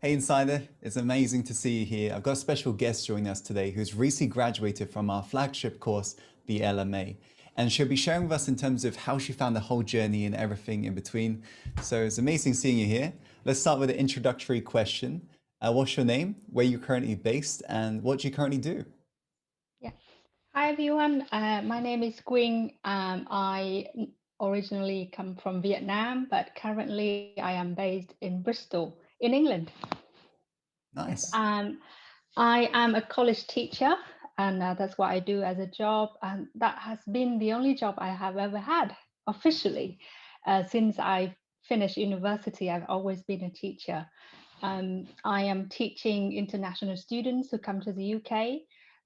Hey Insider, it's amazing to see you here. I've got a special guest joining us today who's recently graduated from our flagship course, the LMA. And she'll be sharing with us in terms of how she found the whole journey and everything in between. So it's amazing seeing you here. Let's start with an introductory question. What's your name, where you're currently based, and what do you currently do? Yeah. Hi everyone. My name is Quynh. Originally come from Vietnam, but currently I am based in Bristol, in England. Yes. Nice. I am a college teacher, and that's what I do as a job. And that has been the only job I have ever had officially. Since I finished university, I've always been a teacher. I am teaching international students who come to the UK.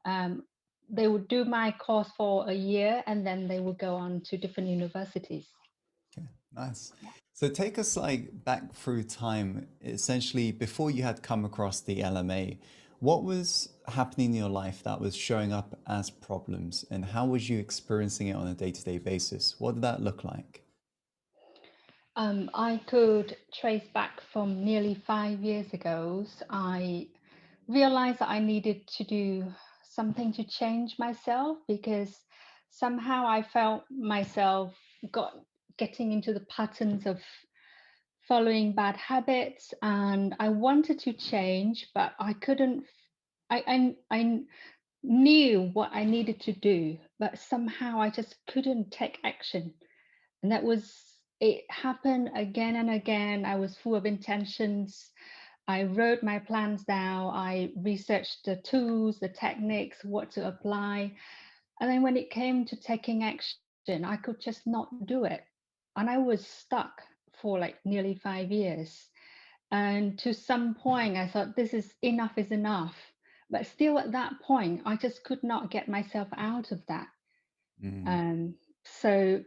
Um, they would do my course for a year and then they would go on to different universities. Okay, nice. So take us like back through time, essentially before you had come across the LMA, what was happening in your life that was showing up as problems and how was you experiencing it on a day-to-day basis? What did that look like? I could trace back from nearly 5 years ago. I realized that I needed to do something to change myself because somehow I felt myself got getting into the patterns of following bad habits, and I wanted to change, but I couldn't. I knew what I needed to do, but somehow I just couldn't take action. And that was it happened again and again. I was full of intentions. I wrote my plans down. I researched the tools, the techniques, what to apply. And then when it came to taking action, I could just not do it. And I was stuck for like nearly 5 years. And to some point, I thought, this is enough. But still, at that point, I just could not get myself out of that. Mm, So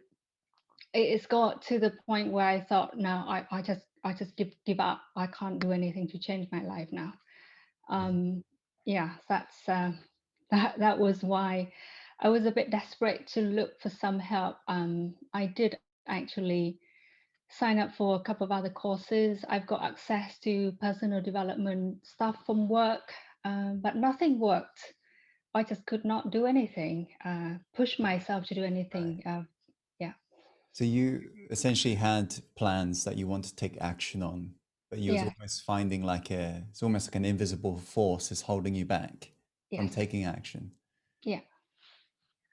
it's got to the point where I thought, no, I just give up. I can't do anything to change my life now. yeah. Yeah, that was why I was a bit desperate to look for some help. I did actually sign up for a couple of other courses. I've got access to personal development stuff from work, but nothing worked. I just could not do anything, push myself to do Right. anything. Yeah, So you essentially had plans that you want to take action on, but you was yeah, almost finding it's almost like an invisible force is holding you back from yes, taking action. yeah.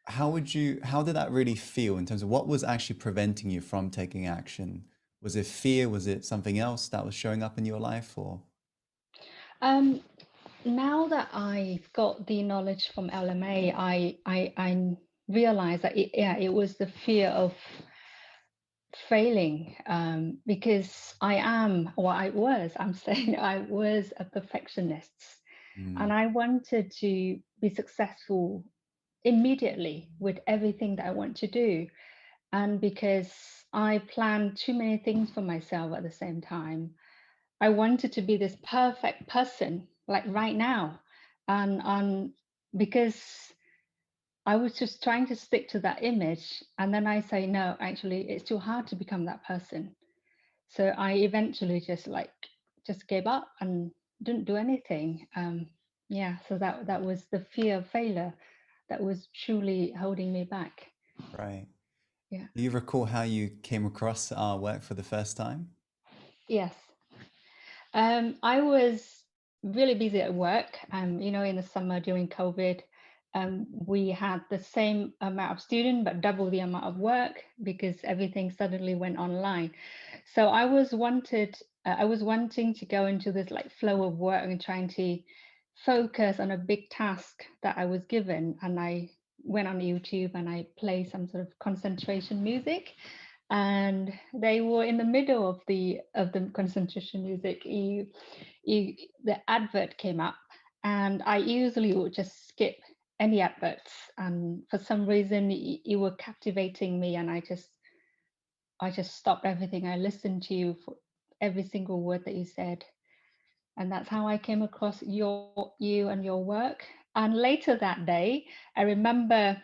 How did that really feel in terms of what was actually preventing you from taking action? Was it fear? Was it something else that was showing up in your life or? Um, Now that I've got the knowledge from LMA, I realized that it was the fear of failing, because I'm saying I was a perfectionist, and Mm, I wanted to be successful immediately with everything that I want to do. And because I planned too many things for myself at the same time, I wanted to be this perfect person, like right now. And because I was just trying to stick to that image. And then I say, no, actually, it's too hard to become that person. So I eventually just gave up and didn't do anything. Yeah, so that was the fear of failure that was truly holding me back. right. Yeah. Do you recall how you came across our work for the first time? Yes. I was really busy at work. In the summer during COVID, we had the same amount of students but double the amount of work because everything suddenly went online. So I was wanting to go into this like flow of work and trying to focus on a big task that I was given. And I went on YouTube and I played some sort of concentration music, and they were in the middle of the concentration music. You The advert came up, and I usually would just skip any adverts, and for some reason you were captivating me, and I just stopped everything. I listened to you for every single word that you said, and that's how I came across you and your work. And later that day, I remember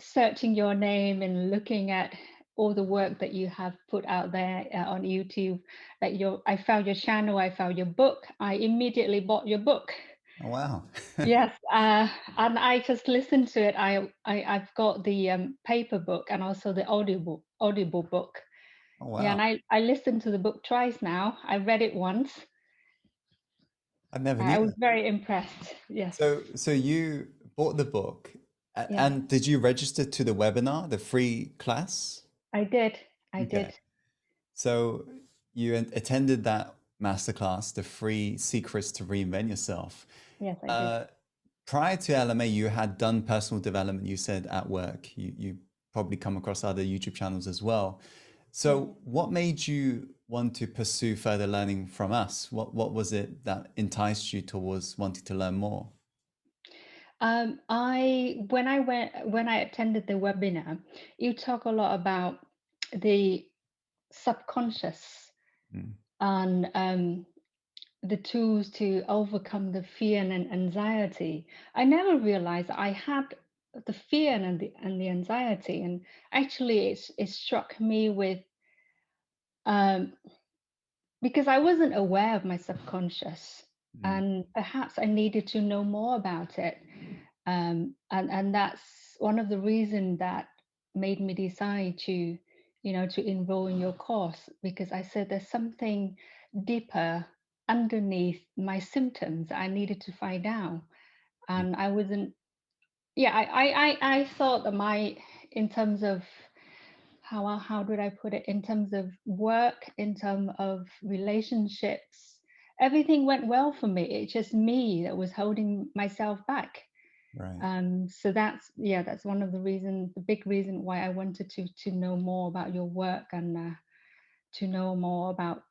searching your name and looking at all the work that you have put out there on YouTube. Like I found your channel, I found your book. I immediately bought your book. Oh, wow. Yes, and I just listened to it. I've got the paper book and also the audible book. Oh, Yeah, wow. and I listened to the book twice now. I read it once. I never knew I was that. very impressed. Yes. So you bought the book, Yeah, and did you register to the webinar, the free class? I did. I Okay. did. So you attended that masterclass, the free secrets to reinvent yourself. Yes, I did. Uh, Prior to LMA, you had done personal development, you said at work. You probably come across other YouTube channels as well. Yeah. So what made you want to pursue further learning from us? What was it that enticed you towards wanting to learn more? When I attended the webinar, you talk a lot about the subconscious Mm, and the tools to overcome the fear and anxiety. I never realized I had the fear and the anxiety, and actually, it struck me with um, because I wasn't aware of my subconscious, mm, and perhaps I needed to know more about it. And that's one of the reasons that made me decide to enroll in your course, because I said there's something deeper underneath my symptoms I needed to find out. mm. And I wasn't, yeah, I thought that in terms of how did I put it, in terms of work, in terms of relationships, everything went well for me. It's just me that was holding myself back. Right. So that's one of the big reason why I wanted to know more about your work, and to know more about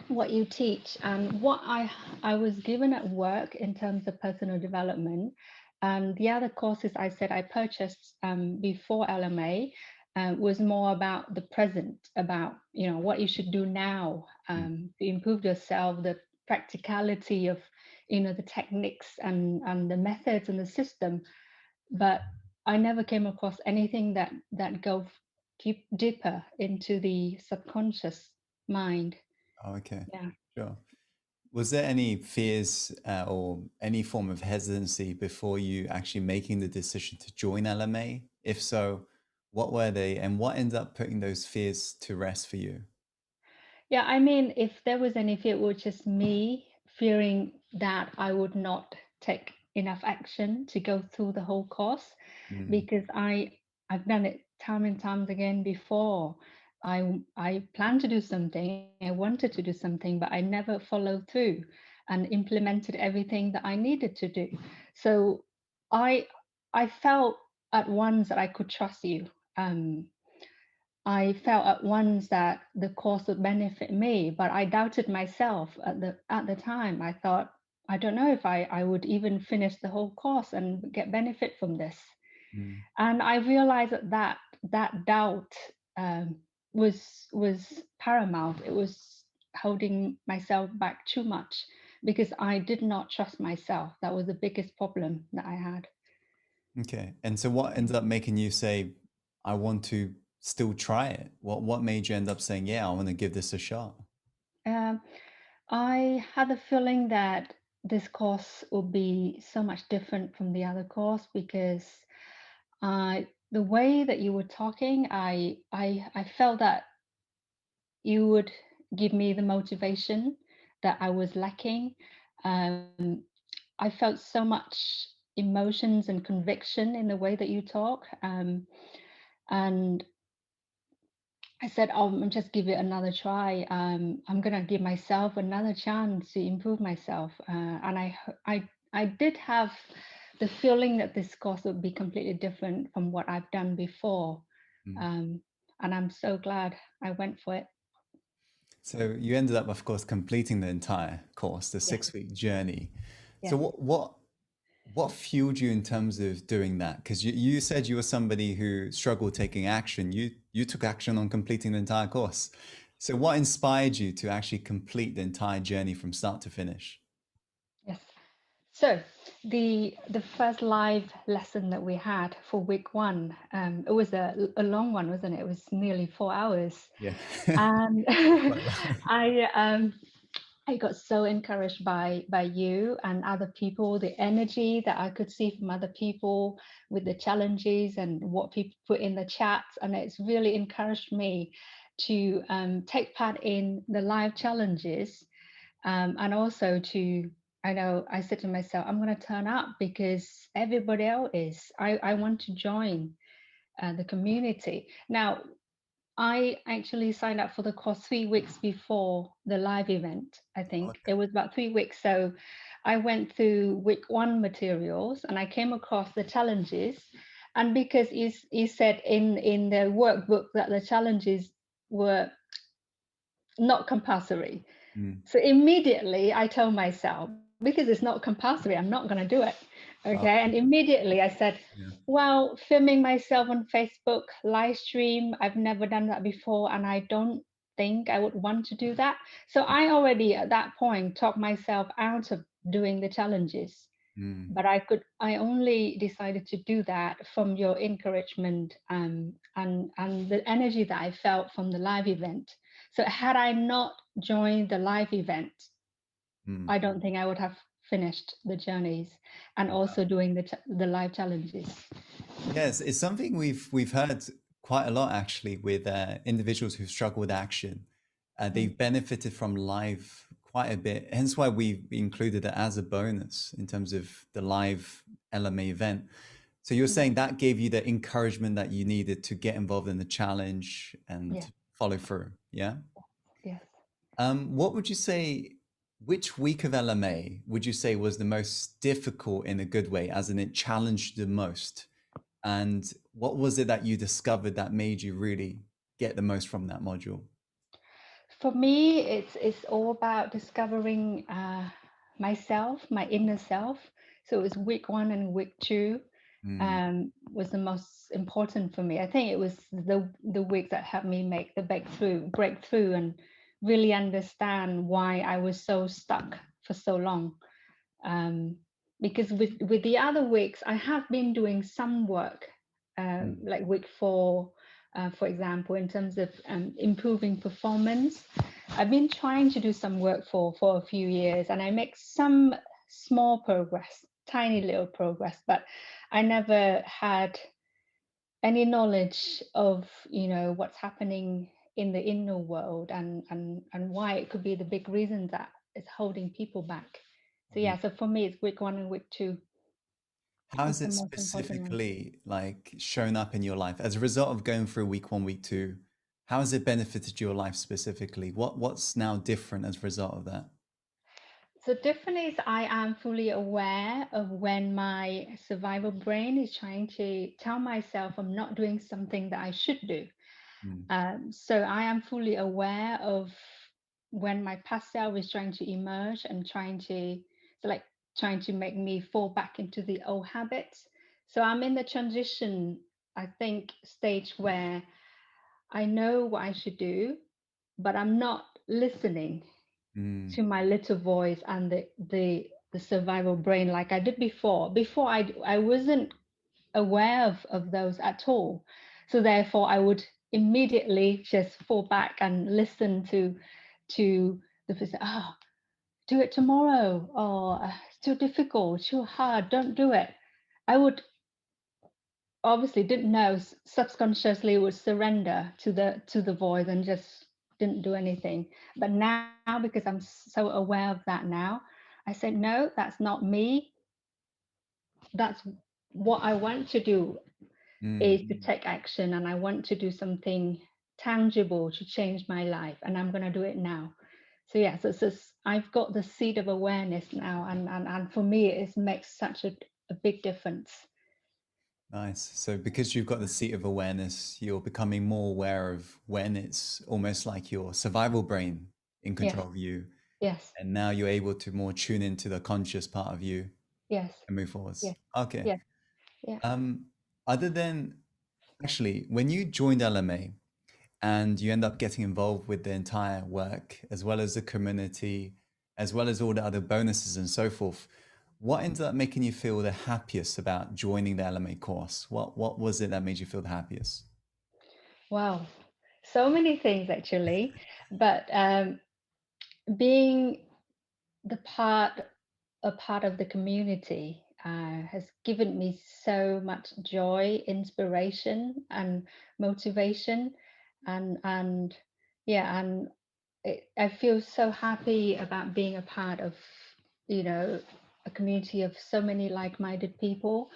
what you teach. And what I was given at work in terms of personal development, the other courses I said I purchased before LMA was more about the present, about what you should do now Mm. to improve yourself, the practicality of the techniques and the methods and the system. But I never came across anything that go deeper into the subconscious mind. Oh, okay. Yeah. Sure. Was there any fears or any form of hesitancy before you actually making the decision to join LMA? If so, what were they and what ended up putting those fears to rest for you? Yeah, I mean, if there was any fear, it was just me fearing that I would not take enough action to go through the whole course, Mm, because I've done it time and times again before. I planned to do something, I wanted to do something, but I never followed through and implemented everything that I needed to do. So I I felt at once that I could trust you. Um, I felt at once that the course would benefit me, but I doubted myself at the time. I thought, I don't know if I would even finish the whole course and get benefit from this. mm. And I realized that doubt was paramount. It was holding myself back too much because I did not trust myself. That was the biggest problem that I had. Okay. And so what ended up making you say, I want to still try it? What made you end up saying, yeah, I want to give this a shot? Um, I had the feeling that this course would be so much different from the other course because the way that you were talking, I felt that you would give me the motivation that I was lacking. Um, I felt so much emotions and conviction in the way that you talk, and I said, I'll just give it another try. I'm gonna give myself another chance to improve myself. And I did have the feeling that this course would be completely different from what I've done before. Mm. Um, and I'm so glad I went for it. So you ended up, of course, completing the entire course, the Yes, 6 week journey. So yes. what fueled you in terms of doing that? Because you said you were somebody who struggled taking action. You took action on completing the entire course. So what inspired you to actually complete the entire journey from start to finish? Yes. So the first live lesson that we had for week one, it was a long one, wasn't it? It was nearly 4 hours, Yeah. and Quite long. I I got so encouraged by you and other people, the energy that I could see from other people with the challenges and what people put in the chats, and it's really encouraged me to take part in the live challenges, and also to, I know I said to myself, I'm going to turn up because everybody else is. I want to join the community. Now, I actually signed up for the course 3 weeks before the live event. I think Okay. it was about 3 weeks. So I went through week one materials and I came across the challenges. And because he said in the workbook that the challenges were not compulsory, Mm. so immediately I told myself, because it's not compulsory, I'm not going to do it. Oh, Okay. And immediately I said, yeah. well, filming myself on Facebook, live stream, I've never done that before. And I don't think I would want to do that. So I already at that point talked myself out of doing the challenges. Mm. But I only decided to do that from your encouragement, and the energy that I felt from the live event. So had I not joined the live event, Mm. I don't think I would have finished the journeys and also doing the live challenges. Yes, it's something we've heard quite a lot actually with individuals who struggle with action. Mm, They've benefited from live quite a bit, hence why we included it as a bonus in terms of the live LMA event. So you're mm. saying that gave you the encouragement that you needed to get involved in the challenge and Yes, follow through. Yeah. yes. What would you say? Which week of LMA would you say was the most difficult in a good way, as in it challenged the most? And what was it that you discovered that made you really get the most from that module? For me, it's all about discovering myself, my inner self. So it was week one and week two, Mm, was the most important for me. I think it was the week that helped me make the breakthrough, and really understand why I was so stuck for so long. Um, because with the other weeks, I have been doing some work, mm, like week four, for example, in terms of improving performance. I've been trying to do some work for a few years, and I make some small progress, tiny little progress, but I never had any knowledge of, what's happening in the inner world, and why it could be the big reason that is holding people back. So mm. yeah, so for me it's week one and week two How is has the it most important one. specifically like shown up in your life as a result of going through week one, week two? How has it benefited your life specifically? What's now different as a result of that? So different is I am fully aware of when my survival brain is trying to tell myself I'm not doing something that I should do. Mm, So I am fully aware of when my past self is trying to emerge and like trying to make me fall back into the old habits. So I'm in the transition, I think, stage where I know what I should do, but I'm not listening mm, to my little voice and the survival brain like I did before. Before I wasn't aware of those at all. So therefore, I would immediately just fall back and listen to the person. Oh, do it tomorrow, or it's too difficult, too hard, don't do it. I would obviously didn't know, subconsciously would surrender to the voice and just didn't do anything. But now, because I'm so aware of that now, I said, no, that's not me. That's what I want to do, mm. is to take action, and I want to do something tangible to change my life, and I'm going to do it now. So yeah, so I've got the seed of awareness now, and for me it makes such a big difference. Nice. So because you've got the seat of awareness, you're becoming more aware of when it's almost like your survival brain in Yes, control of you. yes, And now you're able to more tune into the conscious part of you yes, and move forwards. yes, Okay. yes, yeah. Um, other than actually, when you joined LMA and you end up getting involved with the entire work, as well as the community, as well as all the other bonuses and so forth, What ended up making you feel the happiest about joining the LMA course? What was it that made you feel the happiest? Wow, so many things actually, but being the a part of the community has given me so much joy, inspiration, and motivation, and yeah, and I feel so happy about being a part of, you know, a community of so many like-minded people.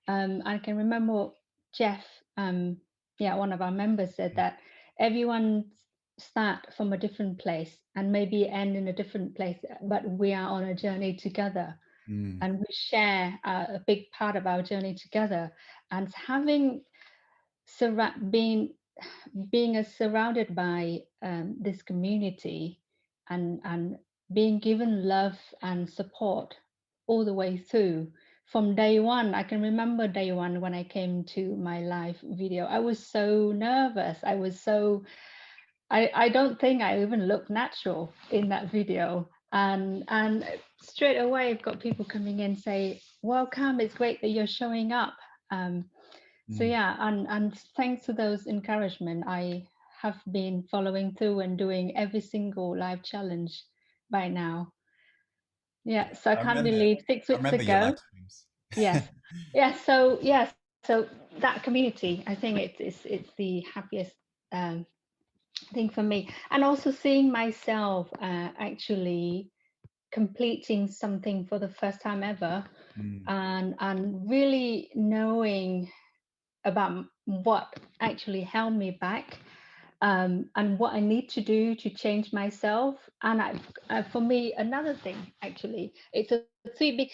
I can remember Jeff, yeah, one of our members said that everyone start from a different place and maybe end in a different place, but we are on a journey together Mm, and we share a big part of our journey together. And having being surrounded by this community and being given love and support all the way through from day one. I can remember day one when I came to my live video. I was so nervous. I don't think I even looked natural in that video. And straight away I've got people coming in say, welcome, it's great that you're showing up. Um, so mm. yeah, and thanks to those encouragement, I have been following through and doing every single live challenge by now. Yeah, so I I can't remember, believe six I weeks remember your live ago. streams. Yes, so that community, I think it's the happiest um, thing for me, and also seeing myself actually completing something for the first time ever, Mm, and really knowing about what actually held me back, and what I need to do to change myself. And for me, another thing actually, it's a three big.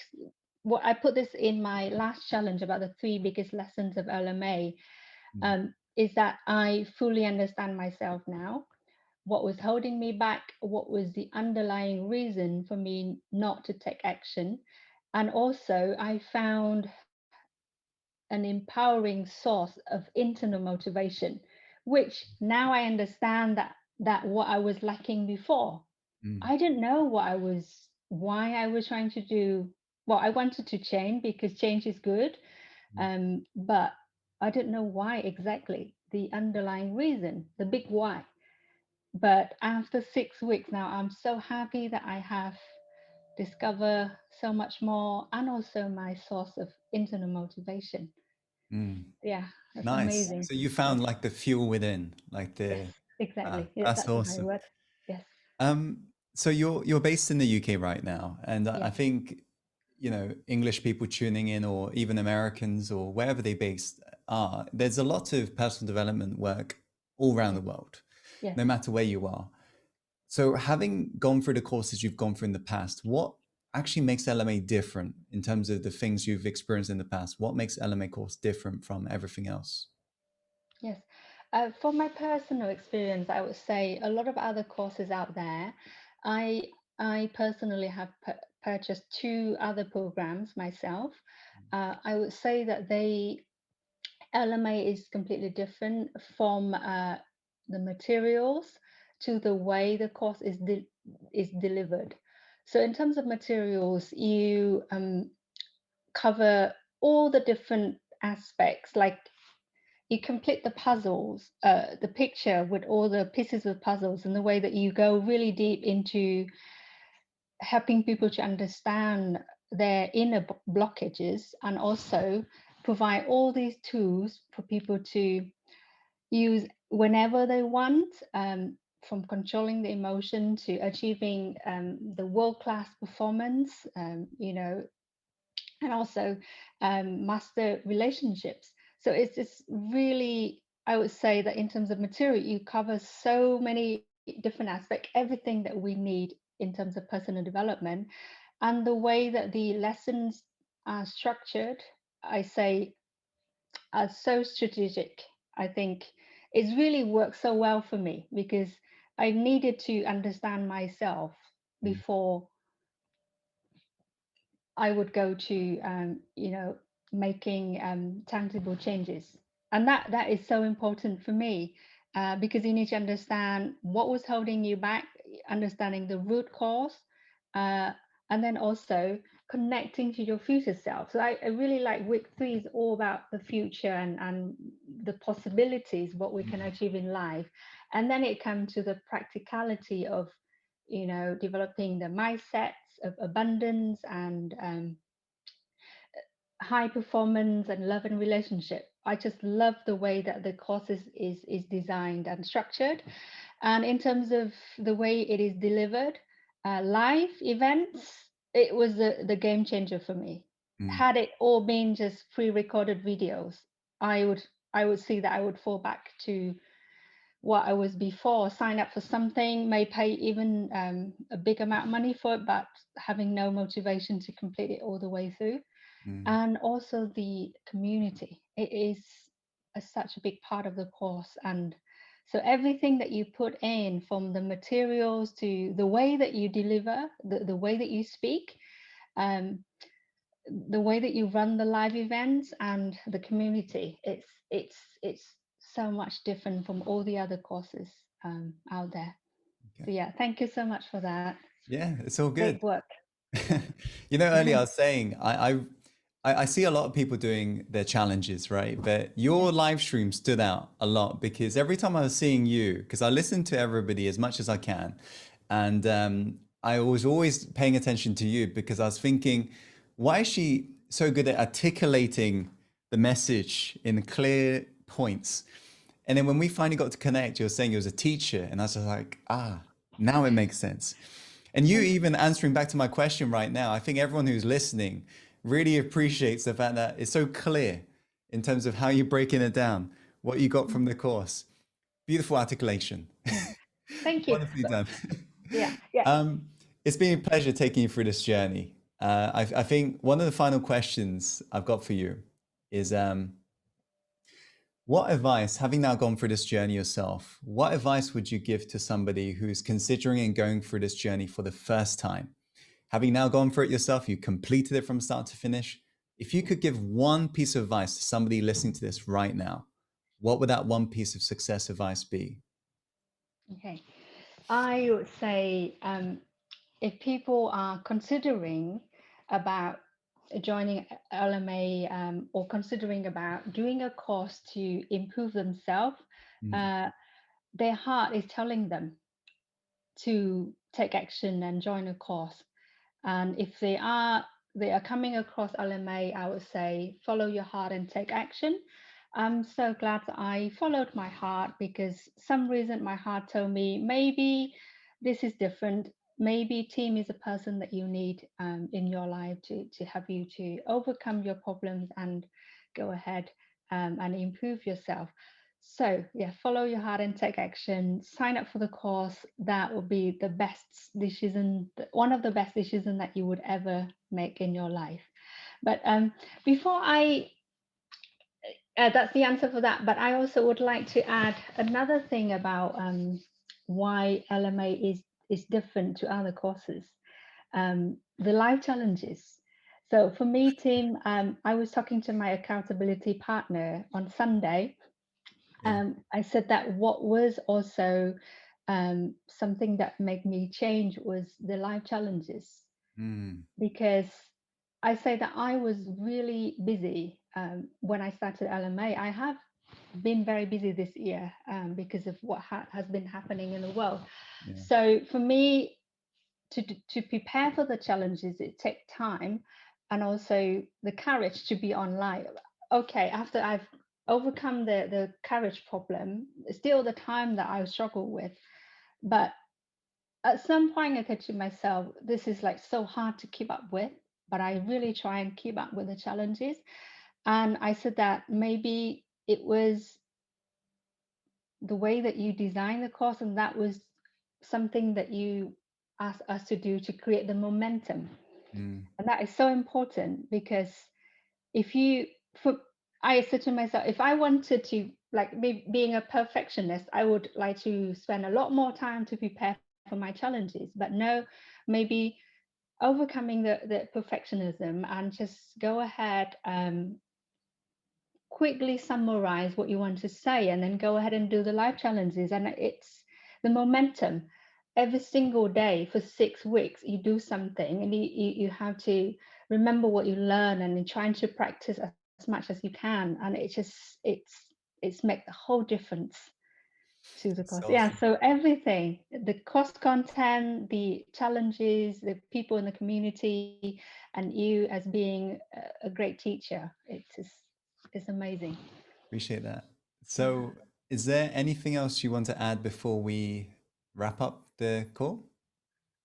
What I put this in my last challenge about the three biggest lessons of LMA, mm, is that I fully understand myself now. What was holding me back? What was the underlying reason for me not to take action? And also, I found an empowering source of internal motivation, which now I understand that what I was lacking before. mm, I didn't know why I was trying to do. Well, I wanted to change because change is good, mm, but I didn't know why exactly, the underlying reason, the big why. But after 6 weeks now, I'm so happy that I have discovered so much more, and also my source of internal motivation. mm. Yeah, that's Nice. amazing. So you Yes, found like the fuel within, like yes, the exactly. Yeah, that's that's the right awesome. word. Yes, So you're based in the UK right now, and I yes, think, you know, English people tuning in, or even Americans, or wherever they based are, there's a lot of personal development work all around the yes, world, yes, no matter where you are. So having gone through the courses you've gone through in the past, what actually makes LMA different in terms of the things you've experienced in the past? What makes LMA course different from everything else? yes. From my personal experience, I would say a lot of other courses out there. I I personally have purchased two other programs myself. I would say that LMA is completely different from the materials to the way the course is delivered. So in terms of materials, you cover all the different aspects, like you complete the puzzles, the picture with all the pieces of puzzles, in the way that you go really deep into helping people to understand their inner blockages, and also provide all these tools for people to use whenever they want, from controlling the emotion to achieving the world-class performance, and also master relationships. So it's really, I would say that in terms of material, you cover so many different aspects, everything that we need in terms of personal development. And the way that the lessons are structured, I say, are so strategic. I think it's really worked so well for me because I needed to understand myself Mm, before I would go to, making tangible changes. And that is so important for me, because you need to understand what was holding you back, understanding the root cause, uh, and then also connecting to your future self. So I really like week 3 is all about the future and the possibilities, what we can achieve in life. And then it comes to the practicality of, developing the mindsets of abundance and high performance and love and relationship. I just love the way that the course is designed and structured. And in terms of the way it is delivered, live events, it was the game changer for me. Mm, Had it all been just pre-recorded videos, I would I would see that I would fall back to what I was before, sign up for something, may pay even a big amount of money for it, but having no motivation to complete it all the way through. mm, And also the community. It is such a big part of the course. And so everything that you put in, from the materials to the way that you deliver, the way that you speak, um, the way that you run the live events and the community, it's so much different from all the other courses out there. okay. So yeah, thank you so much for that. Yeah, it's all good. Great work. Yeah. Earlier I was saying I see a lot of people doing their challenges, right? But Yeah. your live stream stood out a lot because every time I was seeing you, because I listen to everybody as much as I can, and I was always paying attention to you because I was thinking, why is she so good at articulating the message in clear points? And then when we finally got to connect, you were saying you was a teacher, and I was just like, now it makes sense. And you Thank even answering back to my question right now, I think everyone who's listening really appreciates the fact that it's so clear in terms of how you're breaking it down, what you got you. from the course. Beautiful articulation. Yeah. Thank you. Wonderfully done. Yeah. Yeah. um, it's been a pleasure taking you through this journey. I think one of the final questions I've got for you is what advice, having now gone through this journey yourself, what advice would you give to somebody who's considering and going through this journey for the first time? Having now gone through it yourself, you completed it from start to finish. If you could give one piece of advice to somebody listening to this right now, what would that one piece of success advice be? Okay. I would say, if people are considering about joining LMA, or considering about doing a course to improve themselves, Mm, uh, their heart is telling them to take action and join a course. And if they are coming across LMA, I would say follow your heart and take action. I'm so glad that I followed my heart, because some reason my heart told me maybe this is different. Maybe team is a person that you need in your life to help you to overcome your problems and go ahead and improve yourself. So yeah, follow your heart and take action. Sign up for the course. That will be the best decision, one of the best decisions that you would ever make in your life. But before I, that's the answer for that. But I also would like to add another thing about why LMA is different to other courses. The life challenges. So for me, Tim, I was talking to my accountability partner on Sunday. yeah. I said that what was also something that made me change was the life challenges, Mm, because I say that I was really busy when I started LMA. I have been very busy this year because of what has been happening in the world. yeah. So for me, to prepare for the challenges, it takes time, and also the courage to be online. Okay, after I've overcome the courage problem, still the time that I struggle with. But at some point I said to myself, this is like so hard to keep up with, but I really try and keep up with the challenges. And I said that maybe it was the way that you design the course, and that was something that you asked us to do to create the momentum. Mm, And that is so important, because if you for I said to myself, if I wanted to, like, being a perfectionist, I would like to spend a lot more time to prepare for my challenges. But no, maybe overcoming the perfectionism and just go ahead, quickly summarize what you want to say, and then go ahead and do the live challenges. And it's the momentum. every single day for 6 weeks you do something, and you have to remember what you learn, and then trying to practice as much as you can, and it's make the whole difference to the It's course. Yeah, awesome. so everything, the course content, the challenges, the people in the community, and you as being a great teacher, it's amazing. Appreciate that. Yeah. So, is there anything else you want to add before we wrap up the call?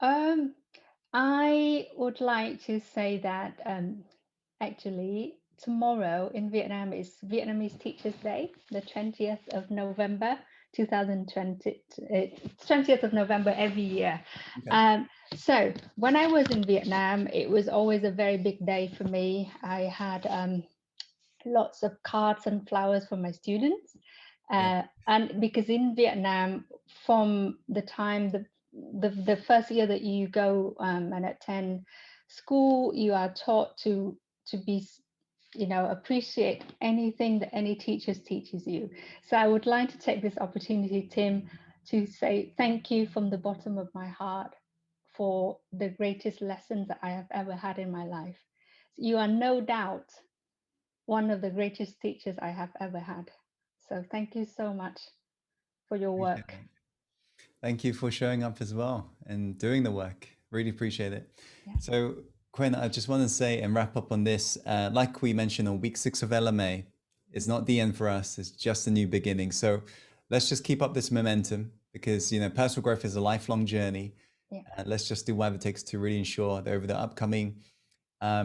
Um, I would like to say that actually tomorrow in Vietnam is Vietnamese Teachers Day, the 20th of November, 2020, 20th of November every year. Okay. So when I was in Vietnam, it was always a very big day for me. I had lots of cards and flowers for my students. Yeah. And because in Vietnam, from the time the first year that you go and attend school, you are taught to be, appreciate anything that any teachers teaches you. So I would like to take this opportunity, Tim, to say thank you from the bottom of my heart for the greatest lessons that I have ever had in my life. You are no doubt one of the greatest teachers I have ever had. So thank you so much for your Appreciate work. that. Thank you for showing up as well and doing the work. Really appreciate it. Yeah. So, Quynh, I just want to say and wrap up on this. Like we mentioned on week 6 of LMA, it's not the end for us. It's just a new beginning. So let's just keep up this momentum because personal growth is a lifelong journey. Yeah. Let's just do whatever it takes to really ensure that over the upcoming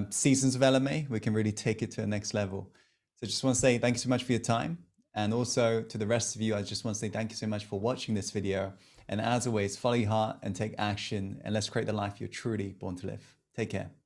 seasons of LMA, we can really take it to the next level. So just want to say thank you so much for your time. And also to the rest of you, I just want to say thank you so much for watching this video. And as always, follow your heart and take action. And let's create the life you're truly born to live. Take care.